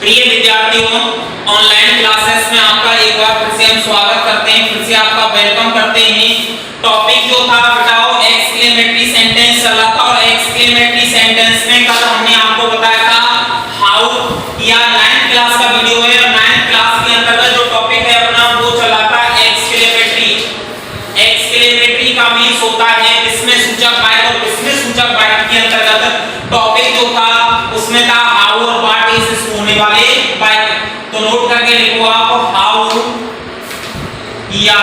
प्रिय विद्यार्थियों, online classes में आपका एक बार फिर से हम स्वागत करते हैं, फिर से आपका वेलकम करते हैं। टॉपिक जो था बताओ एक्सक्लेमेटरी सेंटेंस चला था और एक्सक्लेमेटरी सेंटेंस में कल हमने आपको बताया था हाउ या 9th क्लास का वीडियो है और 9th क्लास के अंतर्गत जो टॉपिक है अपना वो चला था एक्सक्लेमेटरी। एक्सक्लेमेटरी का मींस होता है विस्मय सूचक वाक्य और विस्मय सूचक वाक्य के अंतर्गत टॉपिक जो था उसमें था हाउ और व्हाट से शुरू होने वाले वाक्य। तो नोट करके लिखो आप हाउ या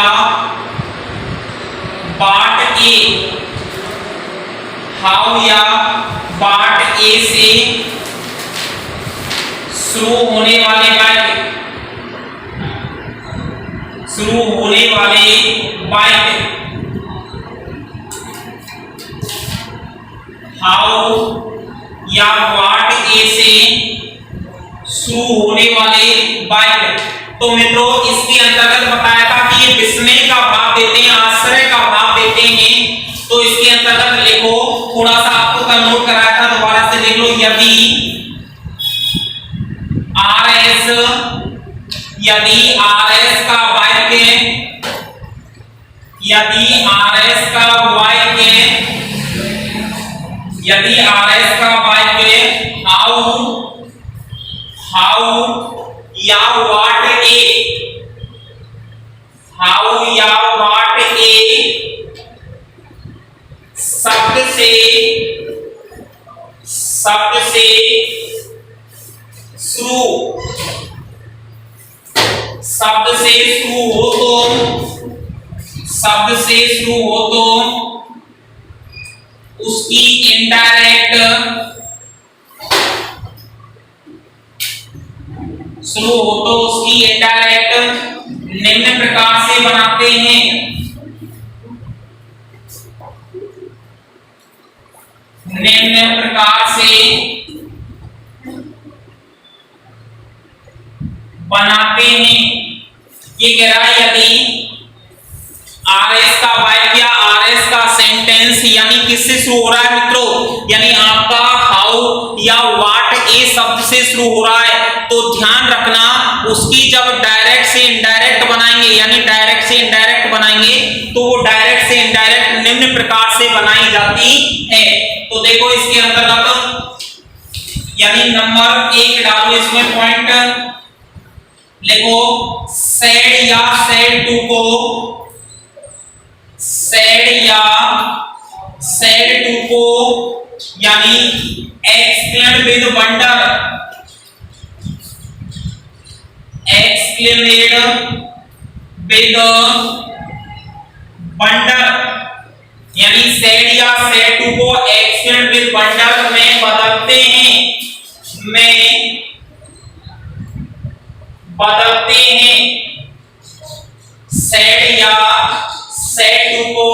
व्हाट ए, हाउ या व्हाट ए से शुरू होने वाले वाक्य, शुरू होने वाले वाक्य। हाउ या व्हाट ए से शुरू होने वाले वाक्य। तो मित्रों इसके अंतर्गत बताया था कि ये विस्मय का भाव देते हैं, आश्चर्य का भाव देते हैं। तो इसके अंतर्गत लिखो, थोड़ा सा आपको कल नोट कराया था, दोबारा से देख लो। यदि आरएस का वाक्य, यदि आरएस का वाक्य, यदि आरएस का वाक्य हाउ या व्हाट ए, हाउ या व्हाट ए शब्द से शुरू, शब्द से शुरू हो तो, शब्द से शुरू हो तो उसकी इनडायरेक्ट, शुरू हो तो उसकी इनडायरेक्ट निम्न प्रकार से बनाते हैं, निम्न प्रकार से बनाते हैं। ये कह रहा है यदि आरएस का वाक्य, आरएस का सेंटेंस यानी किससे शुरू हो रहा है मित्रों, यानी आपका हाउ या व्हाट ए शब्द से शुरू हो रहा है, तो ध्यान रखना उसकी जब डायरेक्ट से इनडायरेक्ट बनाएंगे, यानी डायरेक्ट से इनडायरेक्ट बनाएंगे तो वो डायरेक्ट से इनडायरेक्ट निम्न प्रकार से बनाई जाती है। तो देखो इसके अंतर्गत यानी नंबर 1 डालो, इसमें पॉइंट लिखो। सेड या सेड टू को, सेड या सेड टू को यानी exclaim with wonder, exclaimed with wonder, यानी सेड या सेड टू को एक्सक्लेम विद वंडर में बदलते हैं, में बदलते हैं। सेड या सेड टू को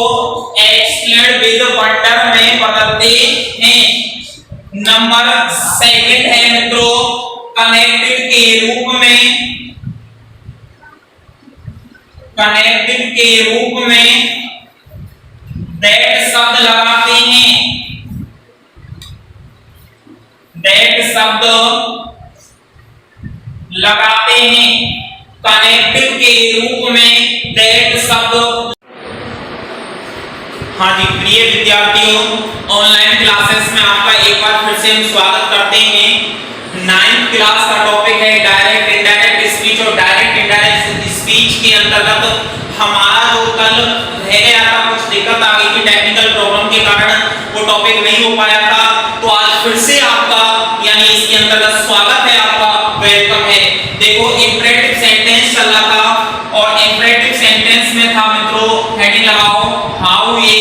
एक्सक्लेम विद वंडर में बदलते हैं। नंबर 2 है मित्रों कनेक्टिव के रूप में, कनेक्टिव के रूप में दैट शब्द लगाते हैं, दैट शब्द लगाते हैं। कनेक्टिव के रूप में दैट शब्द। हाँ जी प्रिय विद्यार्थियों, ऑनलाइन क्लासेस में आपका एक बार फिर से हम स्वागत करते हैं। 9th क्लास का टॉपिक है डायरेक्ट इनडायरेक्ट स्पीच और डायरेक्ट इनडायरेक्ट स्पीच के अंतर्गत हमारा जो कल रह गया था, कुछ दिक्कत आ गई थी टेक्निकल प्रॉब्लम के कारण, वो टॉपिक नहीं हो पाया था। तो आज फिर से आपका यानी इसके अंतर्गत स्वागत है, आपका वेलकम है। देखो इंपरेटिव सेंटेंस चल रहा था और इंपरेटिव सेंटेंस में था मित्रों, हेडिंग लगाओ हाउ ए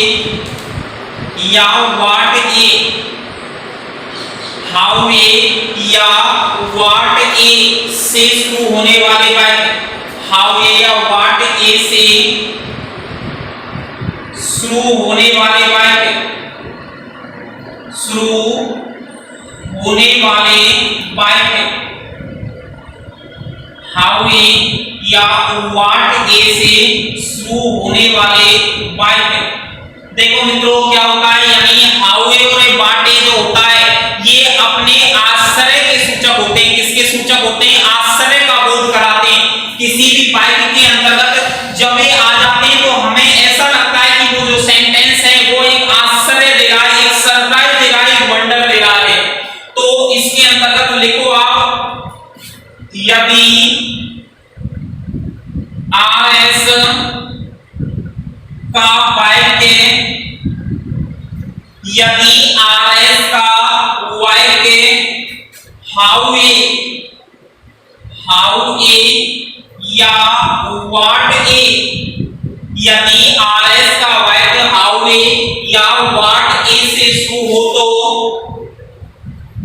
या व्हाट ए, हाउ ए या व्हाट ए से शुरू होने वाले वाक्य, हाउ ए या व्हाट ए से शुरू होने वाले वाक्य, शुरू होने वाले वाक्य। हाउ ए या व्हाट ए से शुरू होने वाले वाक्य। देखो मित्रों क्या होता है, यानी हाउ ए और व्हाट ए जो होता है ये अपने आश्चर्य के सूचक होते हैं। किसके सूचक होते हैं? आश्चर्य का बोध कराते हैं। किसी भी वाक्य के अंतर्गत जब ये आ जाते हैं तो हमें ऐसा लगता है कि वो जो सेंटेंस है वो एक आश्चर्य दे रहा है, एक सरप्राइज दे रहा है, एक वंडर दे रहा है। तो इसके अंतर्गत लिखो आप, यदि RS का वाक्य, यदि RS का वाक्य हाउ ए या व्हाट ए, यदि RS का वाक्य हाउ ए या व्हाट ए से शुरू हो तो,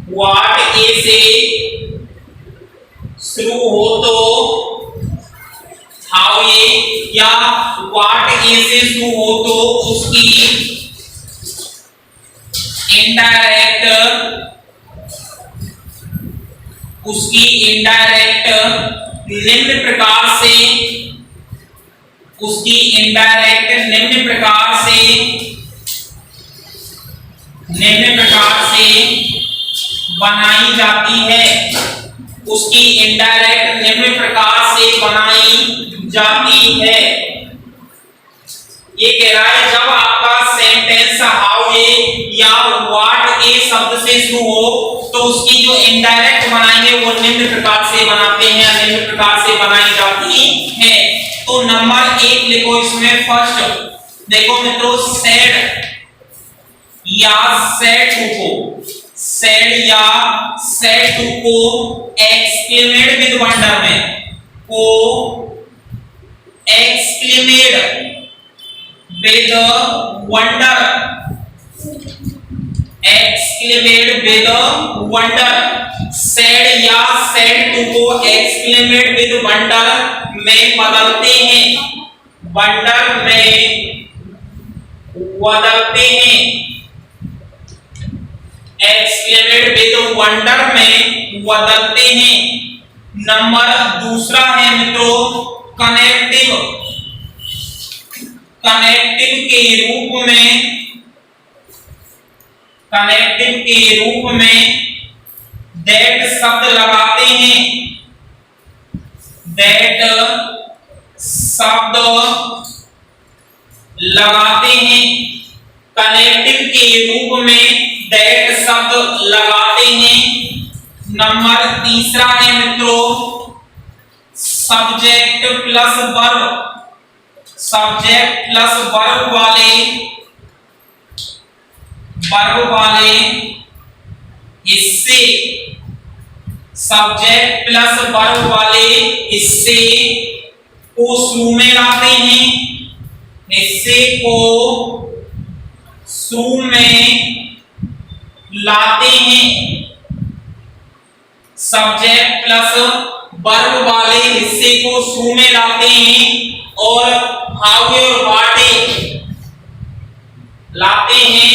व्हाट ए से शुरू हो तो, हाउ ए या व्हाट ए से शुरू हो तो उसकी इनडायरेक्ट निम्न प्रकार से, उसकी इनडायरेक्ट निम्न प्रकार से बनाई जाती है, उसकी इनडायरेक्ट निम्न प्रकार से बनाई जाती है। ये कह रहा है जब आपका सेंटेंस हाउ ए या व्हाट ए शब्द से शुरू हो तो उसकी जो इनडायरेक्ट बनाएंगे वो निम्न प्रकार से बनाते हैं, निम्न प्रकार से बनाई जाती है। तो नंबर 1 लिखो इसमें। फर्स्ट देखो मित्रों, सेड या सेड टू को, सेड या सेड टू को एक्सक्लेमेड विद वंडर में, को एक्सक्लेमेड with wonder, exclaimed with wonder, said या said to को exclaimed with wonder में बदलते हैं, wonder में बदलते हैं, exclaimed with wonder में बदलते हैं। नंबर दूसरा है मित्रों कनेक्टिव, कनेक्टिव के रूप में दैट शब्द लगाते हैं, दैट शब्द लगाते हैं, कनेक्टिव के रूप में दैट शब्द लगाते हैं। नंबर तीसरा है मित्रों subject plus verb, subject plus verb वाले हिस्से, सब्जेक्ट प्लस वर्ब वाले हिस्से को शुरू में लाते हैं, हिस्से को शुरू में लाते हैं, सब्जेक्ट प्लस वर्ब वाले हिस्से को शुरू में लाते हैं और हाउ ए और व्हाट ए लाते हैं,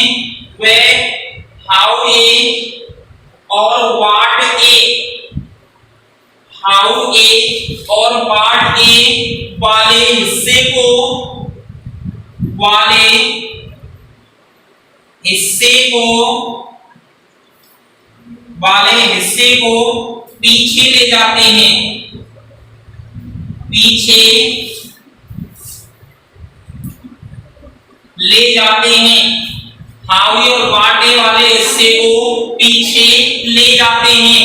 वे हाउ ए और व्हाट ए, हाउ ए और व्हाट ए वाले हिस्से को, वाले हिस्से को पीछे ले जाते हैं, पीछे ले जाते हैं, हाउ ए और व्हाट ए वाले हिस्से को पीछे ले जाते हैं।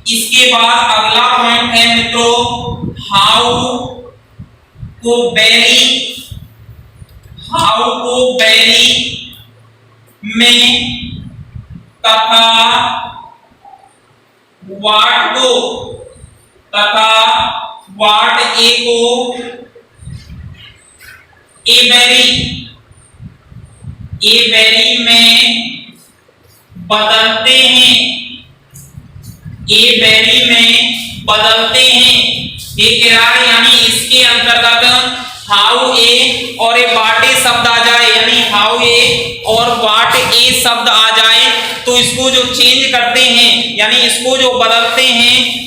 इसके बाद अगला पॉइंट है मित्रों हाउ को बैरी में तथा व्हाट ए को ए बेरी में बदलते हैं, ए बेरी में बदलते हैं। ये कह रहा है यानी इसके अंतर्गत हाउ ए और ए व्हाट ए शब्द आ जाए, यानी हाउ ए और व्हाट ए शब्द आ जाए तो इसको जो चेंज करते हैं यानी इसको जो बदलते हैं,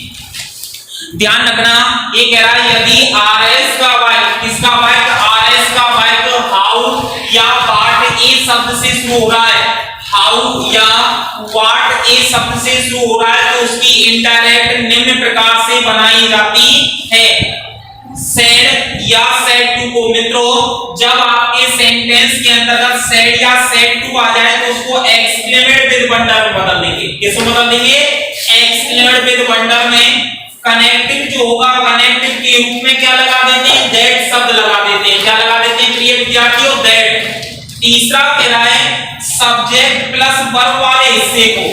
ध्यान रखना। ये कह रहा है यदि RS का वाक्य, किसका वाक्य, RS का वाक्य हाउ या व्हाट ए शब्द से शुरू हो रहा है, हाउ या व्हाट ए शब्द से शुरू हो रहा है तो उसकी इनडायरेक्ट निम्न प्रकार से बनाई जाती है। सेड या सेड टू को मित्रों जब आपके सेंटेंस के अंतर्गत सेड या सेड टू आ जाए तो उसको एक्सक्लेमेट विद वंडर में बदल देंगे। किसमें बदल देंगे? एक्सक्लेमेट विद वंडर में। कनेक्टिव जो होगा कनेक्टिव के रूप में क्या लगा देते हैं? दैट शब्द लगा देते हैं। क्या लगा देते हैं प्रिय विद्यार्थियों? दैट। तीसरा कह रहा है सब्जेक्ट प्लस वर्ब वाले हिस्से को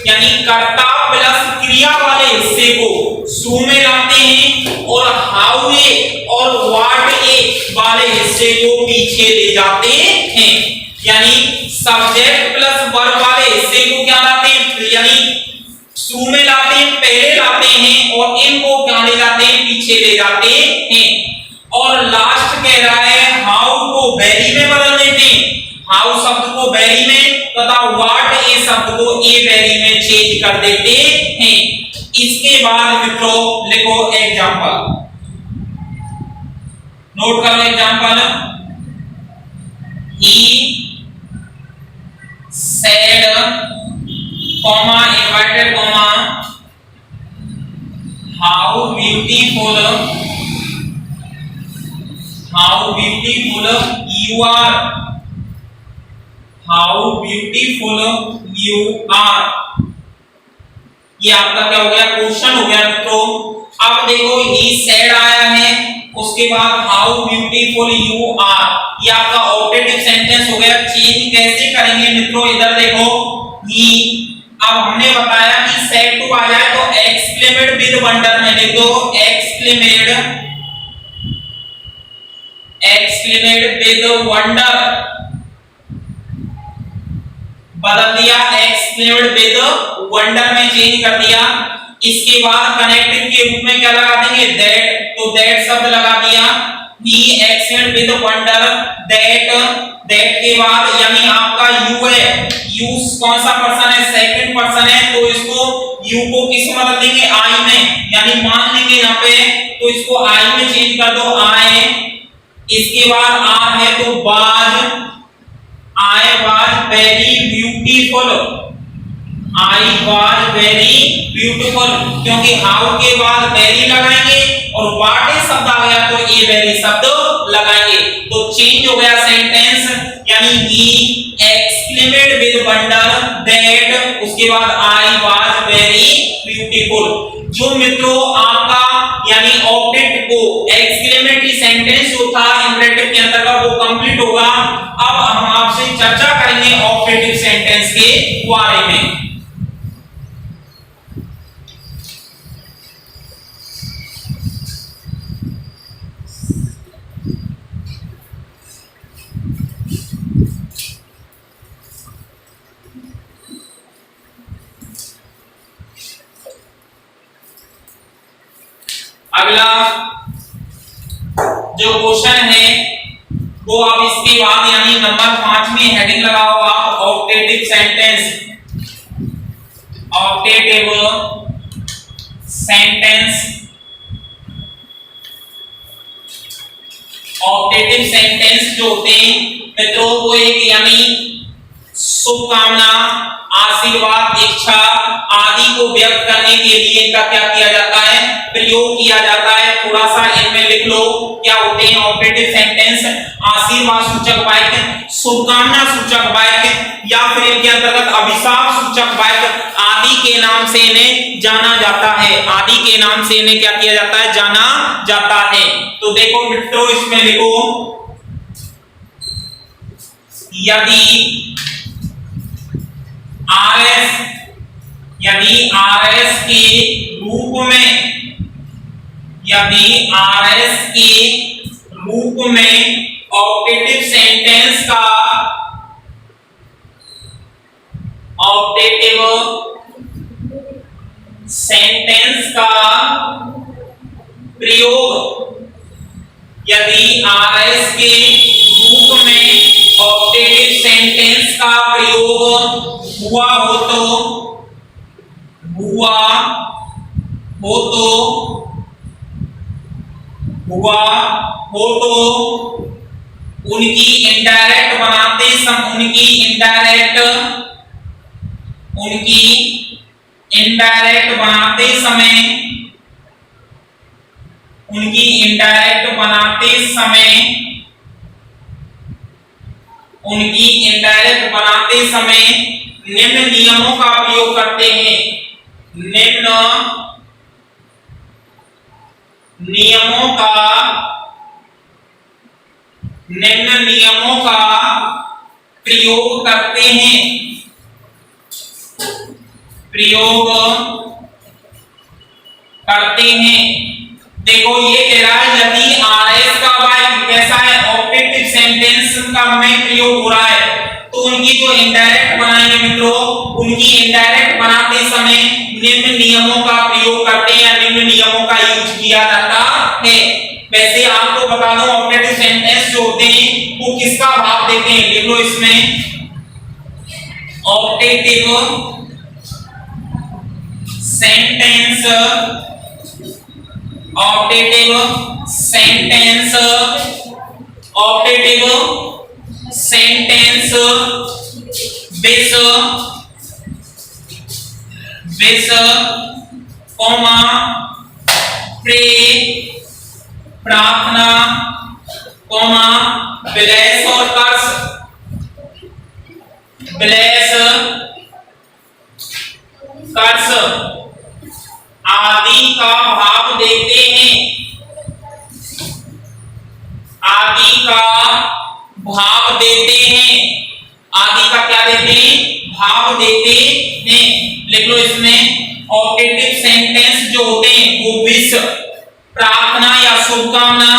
यानी कर्ता प्लस क्रिया वाले हिस्से को शुरू में लाते हैं और हाउ ए और व्हाट ए वाले हिस्से को पीछे ले जाते हैं। यानी सब्जेक्ट प्लस वर्ब वाले हिस्से को क्या लाते हैं? यानी शुरू में लाते हैं, पहले लाते हैं और इनको क्या ले जाते हैं? पीछे ले जाते हैं। और लास्ट कह रहा है हाउ को वेरी में बदल देते हैं। हाउ शब्द को वेरी में तथा व्हाट ए शब्द को ए वेरी में चेंज कर देते हैं। इसके बाद मित्रों लिखो एग्जांपल, नोट करो example. He said comma inverted comma how beautiful you are, how beautiful you are। ये आपका क्या हो गया? क्वेश्चन हो गया मित्रों। अब देखो ही सेड आया है, उसके बाद हाउ ब्यूटीफुल यू आर, ये आपका ऑब्जेक्टिव सेंटेंस हो गया। चेंज कैसे करेंगे मित्रों? इधर देखो ही, अब हमने बताया कि सेड टू आ जाए तो एक्सक्लेमेट विद वंडर में लिख दो। एक्सक्लेमेट विद वंडर बदल दिया, एक्सक्लेमेट विद वंडर में चेंज कर दिया। इसके बाद कनेक्टिव के रूप में क्या लगा देंगे? दैट, तो दैट शब्द लगा दिया। ही एक्सक्लेमेट विद वंडर दैट, दैट के बाद यानी आपका यू है, यू कौन सा पर्सन है? सेकंड पर्सन है, तो इसको यू को किस में बदल देंगे? आई में। यानी मान लेंगे यहाँ पे तो इसको आई में चेंज कर दो, आए। इसके बाद आर है तो बाज, I was very beautiful, I was very beautiful, क्योंकि हाउ के बाद वेरी लगाएंगे और व्हाट ए शब्द आ गया तो ए वेरी शब्द लगाएंगे, तो चेंज हो गया सेंटेंस। यानी ही एक्सक्लेमेट विद वंडर दैट, उसके बाद आई वाज वेरी ब्यूटीफुल। जो मित्रों आपका यानी ऑब्जेक्ट को एक्सक्लेमेटरी सेंटेंस जो था इंपरेटिव के अंतर्गत वो कंप्लीट होगा। अब हम आपसे चर्चा करेंगे ऑब्जेक्टिव सेंटेंस के बारे में। अगला जो क्वेश्चन है वो आप इसके बाद यानी नंबर 5 में हेडिंग लगाओ आप objective sentence. Objective sentence, objective sentence जो होते हैं मित्रों वो एक यानी शुभकामना, आशीर्वाद, इच्छा आदि को व्यक्त करने के लिए इनका क्या किया जाता है? प्रयोग किया जाता है। थोड़ा सा इनमें लिख लो क्या होते हैं ऑब्जेक्टिव सेंटेंस। आशीर्वाद सूचक वाक्य, शुभकामना सूचक वाक्य, या फिर इनके अंतर्गत अभिशाप सूचक वाक्य आदि के नाम से इन्हें जाना जाता है। आदि के नाम से इन्हें क्या किया जाता है? जाना जाता है। तो देखो मित्रों इसमें लिखो यदि आरएस के रूप में, यदि आरएस के रूप में ऑब्जेक्टिव सेंटेंस का, ऑब्जेक्टिव सेंटेंस का प्रयोग, यदि आरएस के रूप में ऑब्जेक्टिव सेंटेंस का प्रयोग हुआ हो तो उनकी इनडायरेक्ट बनाते समय, उनकी इनडायरेक्ट उनकी इनडायरेक्ट बनाते समय, उनकी इनडायरेक्ट बनाते समय, उनकी इनडायरेक्ट बनाते समय निम्न नियमों का प्रयोग करते हैं। निम्न नियमों का प्रयोग करते हैं, प्रयोग करते हैं। देखो ये कह रहा है यदि RS का वाई कैसा है, ऑब्जेक्टिव सेंटेंस का में प्रयोग हो रहा है, तो उनकी जो इनडायरेक्ट बनाएंगे मित्रों, उनकी इनडायरेक्ट बनाते समय निम्न नियमों का प्रयोग करते हैं या निम्न नियमों का यूज किया जाता है। वैसे आपको बता दूं ऑब्जेक्टिव सेंटेंस जो होते हैं वो किसका भाव देते हैं, लिख लो इसमें objective sentence, objective sentence, objective sentence विस कॉमा प्रे प्रार्थना कॉमा ब्लेस और कर्स, ब्लेस कर्स आदि का भाव देते हैं, आदि का भाव देते हैं, आदि का क्या देते हैं, भाव देते हैं। लिख लो इसमें ऑब्जेक्टिव सेंटेंस जो होते हैं वो विश प्रार्थना या शुभकामना,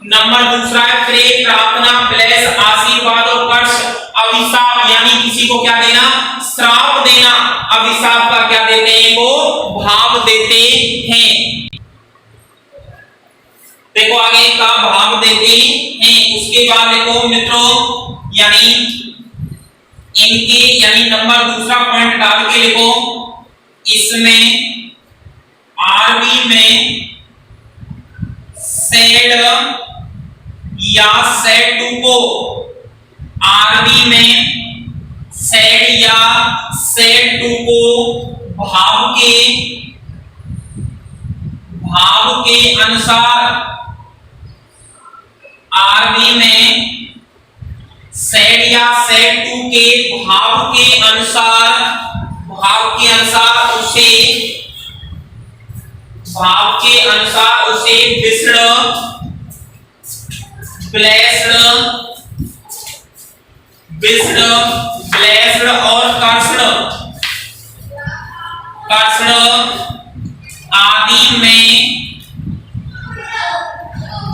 नंबर दूसरा है प्रे प्रार्थना, ब्लेस आशीर्वाद और कर्स अभिशाप यानी किसी को क्या देना, श्राप देना, अभिशाप का क्या देते हैं वो भाव देते हैं। देखो आगे का भाव देते हैं। उसके बाद देखो मित्रों यानी इनके यानी नंबर दूसरा पॉइंट डाल के लिखो, इसमें आरबी में सेड या सेड टू को, आरबी में सेड या सेड टू को भाव के अनुसार, आरबी में सेड या सेड टू के भाव के अनुसार उसे विष्ण ब्लेस्ड और कर्षण आदि में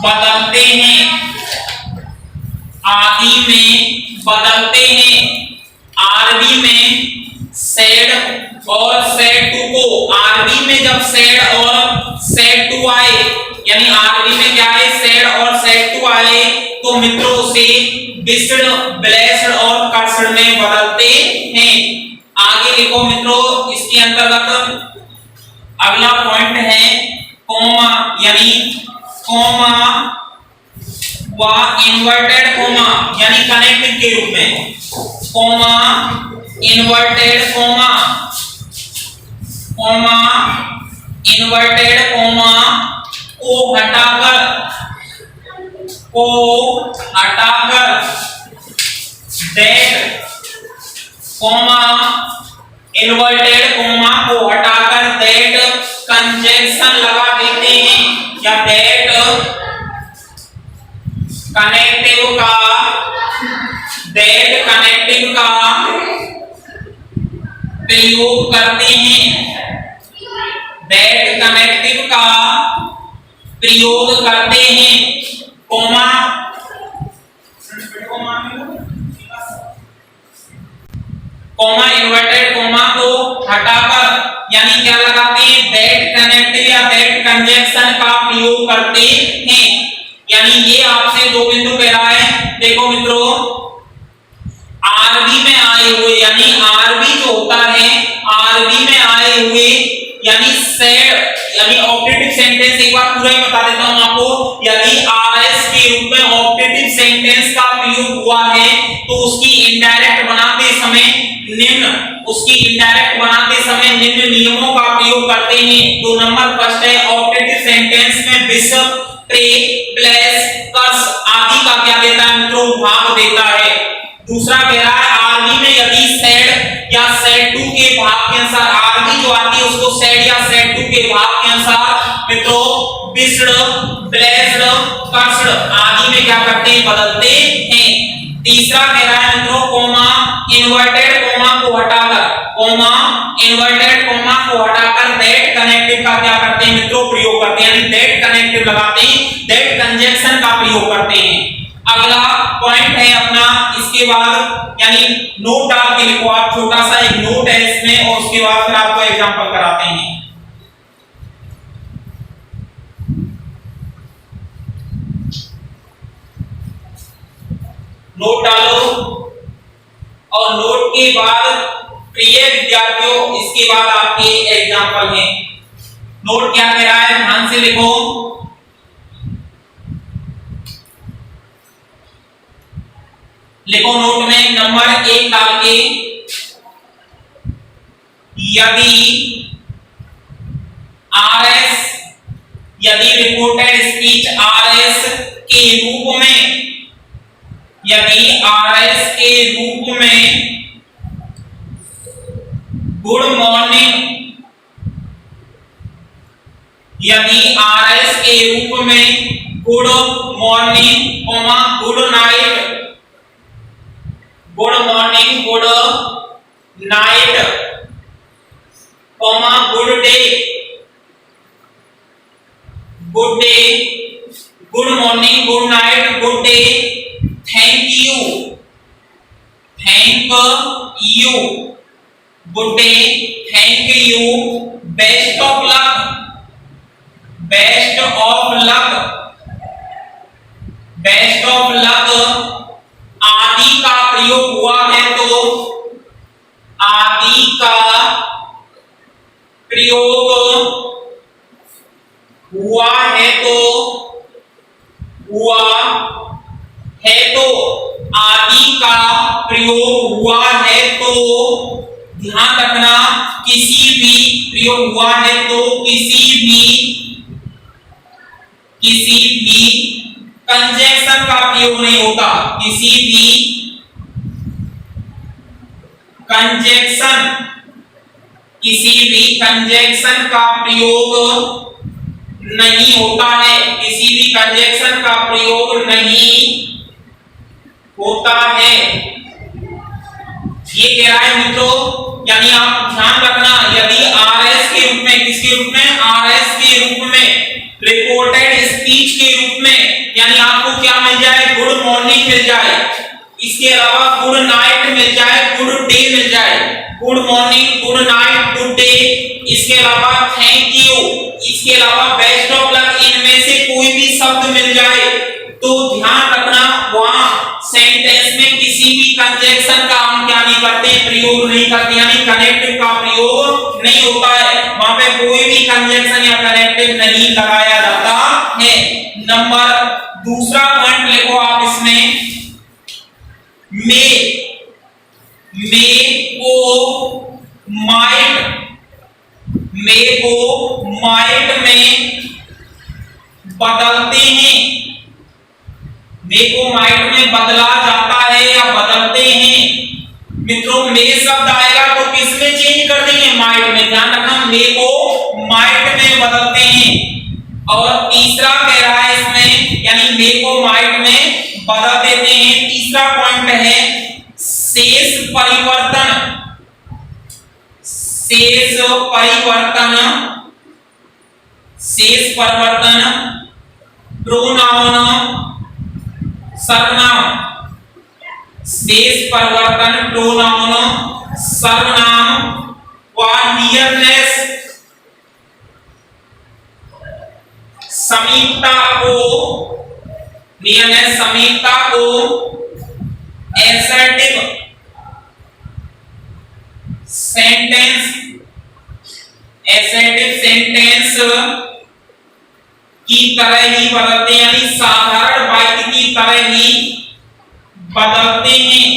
बदलते हैं, आदि में बदलते हैं। आरबी में सेड और सेड टू को, आरबी में जब सेड और सेड टू आए यानी आरबी में क्या है सेड और सेड टू आए तो मित्रों उसे विष्ण ब्लेस्ड और कर्षण में बदलते हैं। आगे लिखो मित्रों इसके अंतर्गत अगला पॉइंट है कॉमा यानी कॉमा व इन्वर्टेड कॉमा यानी कनेक्टिंग के रूप में, comma inverted comma, comma inverted comma को हटाकर दैट कॉमा इन्वर्टेड कॉमा को हटाकर दैट कंजंक्शन लगा देते हैं या दैट कनेक्टिव का प्रयोग करते हैं, दैट कनेक्टिव का प्रयोग करते हैं। कॉमा कॉमा इन्वर्टेड कॉमा को हटाकर यानी क्या लगाते हैं दैट कनेक्टिव या दैट कंजंक्शन का प्रयोग करते हैं। यानी ये आपसे दो बिंदु कह रहा है। देखो मित्रों आरबी में आए हुए यानी आरबी जो होता है आरबी में आए हुए यानी सेड यानी ऑब्जेक्टिव सेंटेंस एक बार पूरा ही बता देता हूं आपको। यदि आरएस के रूप में ऑब्जेक्टिव सेंटेंस का प्रयोग हुआ है तो उसकी इनडायरेक्ट बनाते समय निम्न उसकी इनडायरेक्ट बनाते समय निम्न नियमों का प्रयोग करते हैं। तो नंबर फर्स्ट है ऑप्टेटिव सेंटेंस में बिशप, ट्रे, प्लेस, कर्स आदि का क्या देता है मित्रों, भाग देता है। दूसरा कह रहा है आरबी में यदि सेड या सेड टू के भाग के अनुसार, आरबी जो आती है उसको सेड या सेड टू के भाग के अनुसार मित्रों बिस्ड, ब्लेस्ड, कर्स्ड आदि में क्या करते हैं, बदलते हैं। तीसरा कह रहा है मित्रों कोमा, इन्वर्टेड कोमा को हटाकर, कोमा, इन्वर्टेड कोमा को हटाकर दैट कनेक्टिव का क्या करते हैं मित्रों, प्रयोग करते हैं, यानी दैट कनेक्टिव लगाते हैं, दैट कंजंक्शन का प्रयोग करते हैं। अगला पॉइंट है अपना, इसके बाद यानी नोट डाल के लिखो आप, छोटा सा एक नोट है इसमें, और उसके बाद फिर आपको एग्जांपल कराते हैं। नोट डालो और नोट के बाद प्रिय विद्यार्थियों इसके बाद आपके एग्जांपल हैं। नोट क्या कह रहा है, ध्यान से लिखो। लिखो नोट में नंबर 1 डाल के, यदि आरएस, यदि रिपोर्टेड स्पीच आरएस के रूप में, यदि आरएस के रूप में गुड मॉर्निंग, यदि आरएस के रूप में good morning comma good night, good morning good night comma good day, good day, good morning good night good day, thank you, thank you, good day, thank you, best of luck, best of luck, best of luck आदि का प्रयोग हुआ है तो, आदि का प्रयोग हुआ है तो, हुआ है तो, आदि का प्रयोग हुआ है तो, ध्यान रखना किसी भी प्रयोग हुआ है तो किसी भी कंजंक्शन का प्रयोग नहीं होता, किसी भी कंजंक्शन, किसी भी कंजंक्शन का प्रयोग नहीं होता है, किसी भी कंजंक्शन का प्रयोग नहीं होता है। ये कह रहा है मित्रों, यानी आप ध्यान रखना, यदि आरएस के रूप में, किसके रूप में, आरएस के रूप में, रिपोर्टेड स्पीच के रूप में, यानी आपको क्या मिल जाए, गुड मॉर्निंग मिल जाए, इसके अलावा गुड नाइट मिल जाए, गुड डे मिल जाए, good morning good night good day, इसके अलावा थैंक यू, इसके अलावा बेस्ट ऑफ लक, इनमें से कोई भी शब्द मिल जाए तो ध्यान रखना वहां सेंटेंस में किसी भी कंजंक्शन का हम क्या नहीं करते, प्रयोग नहीं करते, यानी कनेक्टिव का प्रयोग नहीं होता है, वहां पे कोई भी कंजंक्शन या कनेक्टिव नहीं लगाया जाता है। नंबर दूसरा पॉइंट लिखो आप इसमें, मे को माइट में बदलते हैं, मे को माइट में बदला जाता है या बदलते हैं। मित्रों मे शब्द आएगा तो किसमें चेंज कर देंगे, माइट में, ध्यान रखना मे को माइट में बदलते हैं। और तीसरा कह रहा है इसमें, यानी मे को माइट में बदल देते हैं। तीसरा पॉइंट है शेष परिवर्तन, शेष परिवर्तन, शेष परिवर्तन प्रोनाउन सर्वनाम, शेष परिवर्तन प्रोनाउन सर्वनाम व नियरनेस समीपता को, नियरनेस समीपता को एसर्टिव सेंटेंस, एसर्टिव सेंटेंस की तरह ही बदलते हैं, यानी साधारण वाक्य की तरह ही बदलते हैं,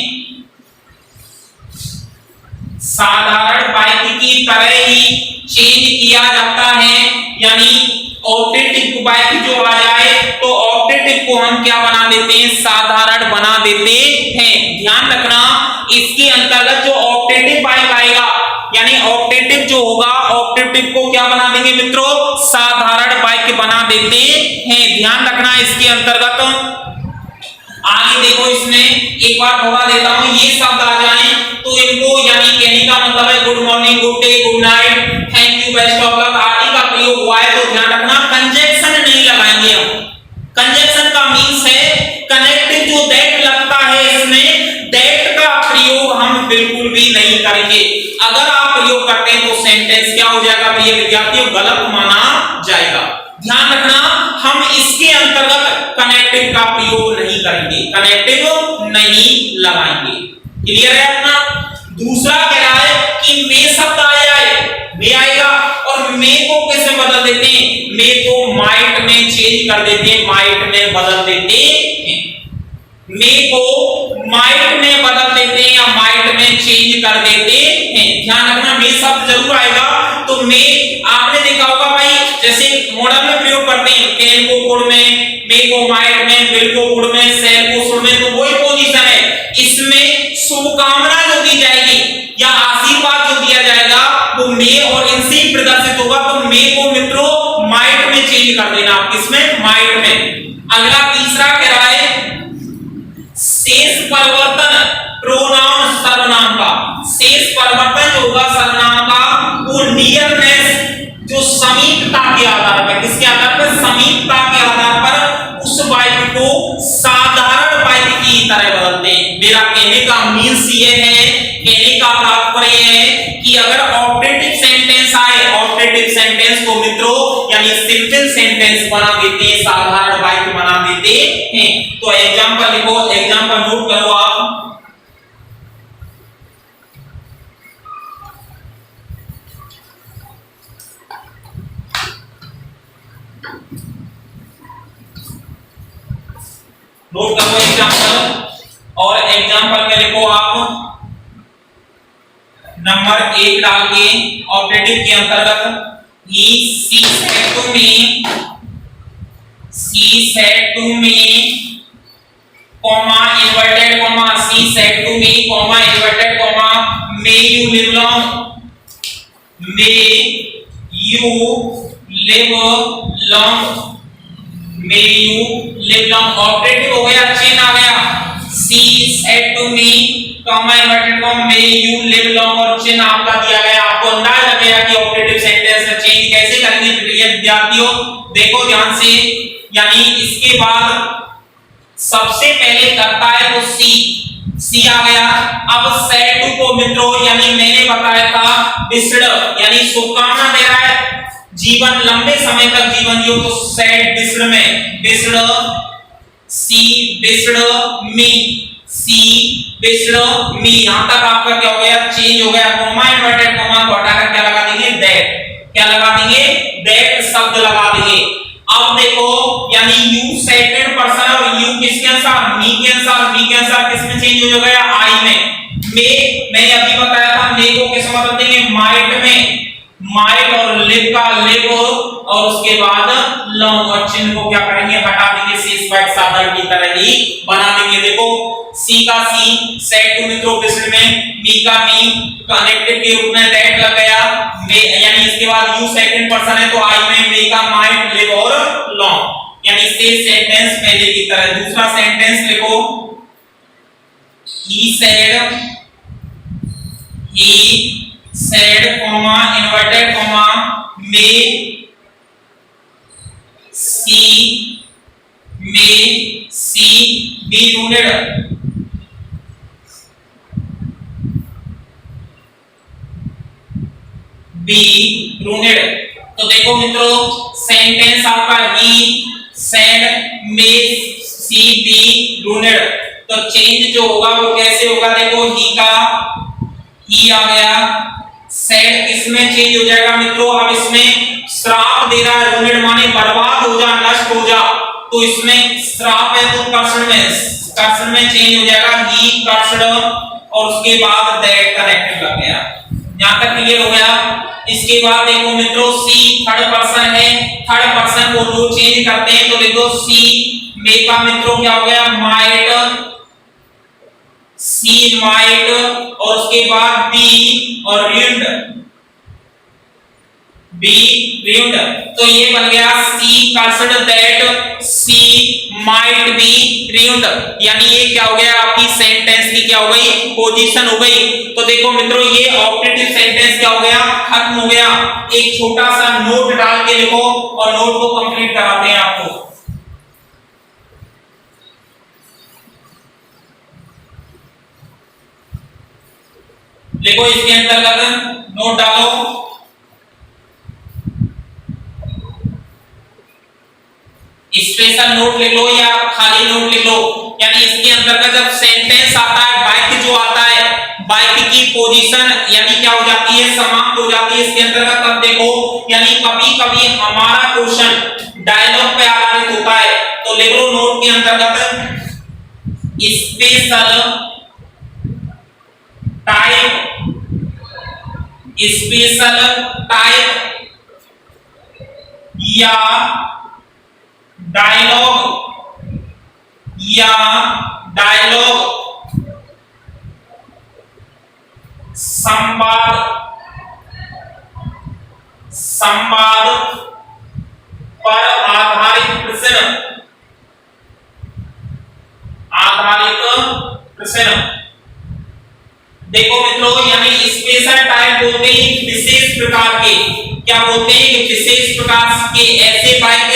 साधारण वाक्य की तरह ही चेंज किया जाता है, यानी ऑब्जेक्टिव वाक्य जो आ जाए तो ऑब्जेक्टिव को हम क्या बना देते हैं, साधारण बना देते हैं। ध्यान रखना इसके अंतर्गत जो ऑब्जेक्टिव वाक्य आएगा, यानी ऑब्जेक्टिव जो होगा ऑब्जेक्टिव को क्या बना देंगे मित्रों, साधारण वाक्य बना देते हैं। ध्यान रखना इसके अंतर्गत। आगे देखो इसमें एक बार दोहरा देता हूं, ये शब्द आ जाए तो इनको यानी कहने का मतलब है good morning, good day, good night, thank you, best of luck आदि का प्रयोग हुआ है तो ध्यान रखना कंजक्शन नहीं लगाएंगे हम। कंजक्शन का मींस है कनेक्टिव जो दैट लगता है, इसमें दैट का प्रयोग हम बिल्कुल भी नहीं करेंगे। अगर आप प्रयोग करते हैं तो सेंटेंस क्या हो जाएगा प्रिय विद्यार्थियों, गलत माना जाएगा। ध्यान रखना हम इसके अंतर्गत कनेक्टिव का प्रयोग नहीं करेंगे, कनेक्टिव नहीं लगाएंगे। क्लियर है अपना। दूसरा कह रहा है कि मे शब्द आ जाए, मे आएगा और मे को कैसे बदल देते हैं, मे को माइट में चेंज कर देते हैं, माइट में बदल देते हैं। मे को माइट में बदल देते हैं या माइट में चेंज कर देते हैं। ध्यान रखना मे शब्द जरूर आएगा। तो मे आपने देखा होगा भाई, जैसे मॉडल में प्रयोग करते हैं, कैन को गुड़ में, मे को माइट में, बिल को गुड़ में, सेल को सुड़ में, तो वही पोजीशन है। इसमें शुभकामना जो दी जाएगी या आशीर्वाद जो दिया जाएगा वो मे और इनसे प्रदर्शित होगा। तो मे को मित्रों माइट में चेंज कर देना आप, किसमें, माइट में। अगला तीसरा कह रहा है शेष परिवर्तन प्रोनाउन सर्वनाम का, शेष परिवर्तन जो होगा सर्वनाम का वो नियरनेस जो समीपता के आधार पर, किसके आधार पर, समीपता के आधार पर उस वाक्य को साधारण वाक्य की तरह बदलते हैं। मेरा कहने का मीन्स ये है, कहने का तात्पर्य है कि अगर ऑब्जेक्टिव सेंटेंस आए, ऑब्जेक्टिव सेंटेंस को मित्रों यानी सिंपल सेंटेंस बना देते हैं, साधारण वाक्य बना देते हैं। तो एग्जांपल लिखो, एग्जांपल नोट करो आप। नोट करो एग्जांपल और एग्जांपल में लिखो आप नंबर 1 डाल के ऑब्जेक्टिव के अंतर्गत he she said to me comma inverted comma she said to me comma inverted comma may you live long, may you live long, may you live long। Objective हो गया, chain आ गया, she said to me comma inverted comma may you live long और चिन्ह आपका दिया गया। आपको अंदाजा लग गया कि ऑब्जेक्टिव सेंटेंस में चेंज कैसे करेंगे प्रिय विद्यार्थियों। देखो ध्यान से, यानी इसके बाद सबसे पहले करता है तो सी आ गया। अब सेड को मित्रों यानी मैंने बताया था विश्ड यानी शुभकामना दे रहा है, जीवन लंबे समय तक जीवन योग, तो सेड विश्ड में विश्ड, सी विश्ड मी, सी विश्ड मी। यहां तक आपका क्या हो गया, चेंज हो गया। कॉमा इन्वर्टेड कॉमा को हटाकर क्या लगा देंगे, दैट, क्या लगा देंगे, दैट शब्द लगा देंगे। अब देखो यानी यू सेकंड पर्सन और यू किसके अनुसार, मी के अनुसार, मी के अनुसार किसमें चेंज हो जाएगा, आई में। मे मैंने अभी बताया था मे को किस में बदल देंगे, माइट में, माइट और लिव का लिव और उसके बाद लॉन्ग और चिन्ह को क्या करेंगे, हटा देंगे, सी स्क्वायर साधारण की तरह ही बना देंगे। देखो सी का सी, सेड टू मित्रों विश्ड में, मी का मी कनेक्टिव के रूप में दैट लग गया, मे यानी इसके बाद यू सेकंड पर्सन है तो आई में, मे का माइट, लिव और लॉन्ग, यानी से सेंटेंस पहले की तरह। दूसरा सेंटेंस लिखो, he said comma inverted comma may she be rooted, be rooted। तो देखो मित्रों सेंटेंस आपका he said may she be rooted, तो चेंज जो होगा वो कैसे होगा, देखो he का ही आ गया, सेड किसमें चेंज हो जाएगा मित्रों, अब इसमें श्राप दे रहा है, रूनेड माने बर्बाद हो जा, नष्ट हो जा, तो इसमें श्राप है तो कर्षण में चेंज हो जाएगा, ही कर्षण और उसके बाद दैट कनेक्टेड लग गया। यहां तक क्लियर हो गया। इसके बाद देखो मित्रों सी थर्ड पर्सन है, थर्ड पर्सन को रो चेंज करते हैं तो लिखो सी में का मित्रों क्या हो गया माइट, सी माइट और उसके बाद बी और रीड, बी रीड। तो ये बन गया C consider that C might be read, यानी ये क्या हो गया आपकी सेंटेंस की क्या हो गई पोजीशन हो गई। तो देखो मित्रों ये ऑप्टेटिव सेंटेंस क्या हो गया खत्म हो गया। एक छोटा सा नोट डाल के लिखो और नोट को कंप्लीट कराते हैं आपको। देखो इसके अंतर्गत नोट डालो, स्पेशल नोट लिख लो या खाली नोट लिख लो। यानी इसके अंतर्गत जब सेंटेंस आता है बाइक जो आता है बाइक की पोजीशन यानी क्या हो जाती है समाप्त हो जाती है इसके अंतर्गत। अब देखो यानी कभी कभी हमारा क्वेश्चन डायलॉग पे आधारित होता है तो लिख लो नोट के अंतर्गत स्पेशल टाइप या डायलॉग संवाद पर आधारित प्रश्न। देखो मित्रों यानी स्पेशल टाइप बोलते हैं विशेष प्रकार के, क्या बोलते हैं कि विशेष प्रकार के ऐसे वाक्य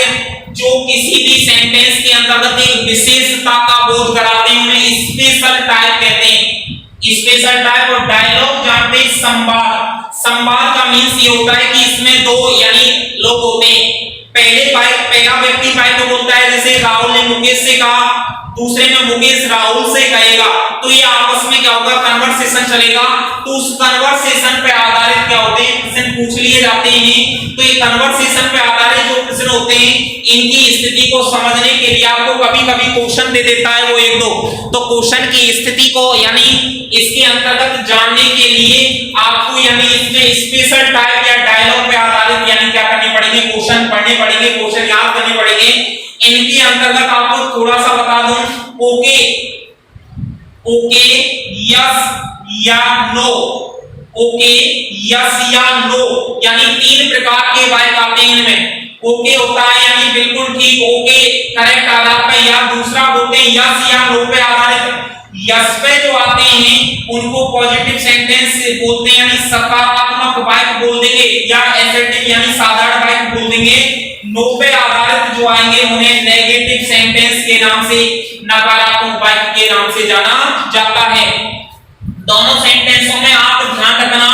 जो किसी भी सेंटेंस के अंतर्गत एक विशेषता का बोध कराते हैं उन्हें स्पेशल टाइप कहते हैं। स्पेशल टाइप और डायलॉग जानते हैं संवाद। संवाद का मीन्स ये होता है कि इसमें दो यानी लोग होते हैं, पहला व्यक्ति बाइक को बोलता है जैसे राहुल ने मुकेश से कहा, दूसरे में मुकेश राहुल से कहेगा तो ये आपस में क्या होगा कन्वर्सेशन चलेगा। तो उस कन्वर्सेशन पे आधारित क्या होते हैं प्रश्न पूछ लिए जाते हैं। तो ये कन्वर्सेशन पे आधारित जो प्रश्न होते हैं इनकी स्थिति को समझने के लिए आपको कभी-कभी क्वेश्चन दे देता है वो एक दो, तो क्वेश्चन की स्थिति को यानी इसके अंतर्गत जानने के लिए आपको यानी इसमें स्पेशल टाइप या डायलॉग पे आधारित यानी क्या करने पड़ेंगे क्वेश्चन पढ़ने पड़ेंगे, क्वेश्चन याद करने पड़ेंगे। इनके अंतर्गत आपको थोड़ा सा बता दूं ओके यस या नो, ओके यस या नो यानी तीन प्रकार के वाक्य आते हैं इनमें। ओके होता है यानी बिल्कुल ठीक ओके करेक्ट आधार पे, या दूसरा बोलते हैं यस या नो पे आधारित। यस पे जो आते हैं उनको पॉजिटिव सेंटेंस बोलते हैं यानी सकारात्मक वाक्य बोल देंगे या एसर्टिव यानी साधारण वाक्य बोल देंगे। नो पे आधारित जो आएंगे उन्हें नेगेटिव सेंटेंस के नाम से नकारात्मक वाक्य के नाम से जाना जाता है। दोनों सेंटेंसों में आप ध्यान रखना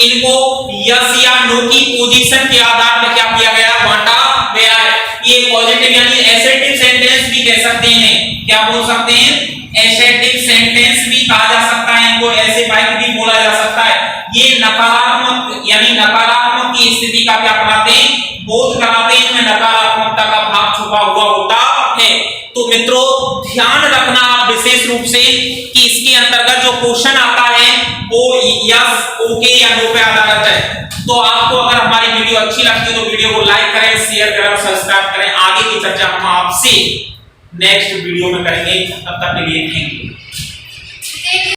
इनको यस या नो की पोजीशन के आधार पर क्या किया गया बांटा गया है। ये पॉजिटिव यानी एसर्टिव सेंटेंस भी कह सकते हैं, क्या बोल सकते हैं एसर्टिव सेंटेंस भी कहा जा सकता है, इनको ऐसे वाक्य भी बोला जा सकता है। ये नकारात्मक यानी नकारात्मक की स्थिति का क्या कराते हैं बोध कराते हैं, इनमें नकारात्मकता का भाग छुपा हुआ होता है। तो मित्रों ध्यान रखना आप विशेष रूप से कि इसके अंतर्गत जो क्वेश्चन आता है वो यस ओके या नो पे आधारित है। तो आपको अगर हमारी वीडियो अच्छी लगती है तो वीडियो को लाइक करें, शेयर करें और सब्सक्राइब करें। आगे की चर्चा हम आपसे नेक्स्ट वीडियो में करेंगे, तब तक के लिए थैंक यू।